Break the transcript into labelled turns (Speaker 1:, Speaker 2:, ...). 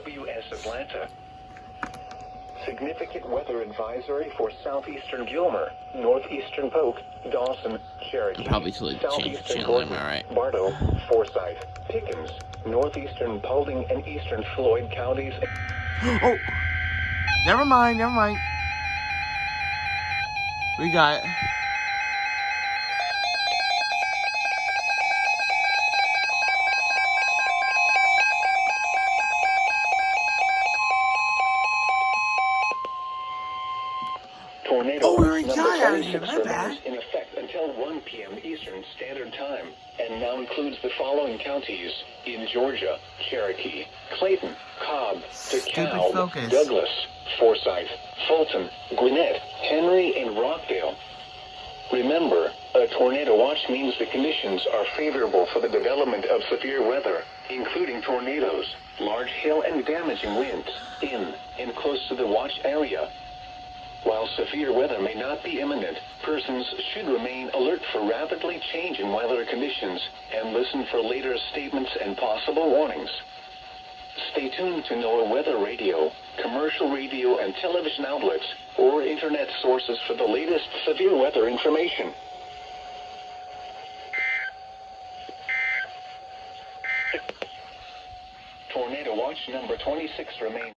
Speaker 1: WS Atlanta. Significant weather advisory for southeastern Gilmer, northeastern Polk, Dawson, Cherokee,
Speaker 2: Probably till they change the
Speaker 1: southeastern
Speaker 2: channel, am
Speaker 1: Gordon,
Speaker 2: I right?
Speaker 1: Bartow, Forsyth, Pickens, northeastern Paulding, and eastern Floyd counties.
Speaker 2: Oh! Never mind, never mind. We got it.
Speaker 1: Tornado
Speaker 2: Oh, we already
Speaker 1: number
Speaker 2: got out of here,
Speaker 1: 26
Speaker 2: my bad.
Speaker 1: remains in effect until 1 p.m. Eastern Standard Time, and now includes the following counties in Georgia: Cherokee, Clayton, Cobb, DeKalb,
Speaker 2: focus.
Speaker 1: Douglas, Forsyth, Fulton, Gwinnett, Henry, and Rockdale. Remember, a tornado watch means the conditions are favorable for the development of severe weather, including tornadoes, large hail, and damaging winds in and close to the watch area. While severe weather may not be imminent, persons should remain alert for rapidly changing weather conditions and listen for later statements and possible warnings. Stay tuned to NOAA weather radio, commercial radio and television outlets, or internet sources for the latest severe weather information. Tornado watch number 26 remains.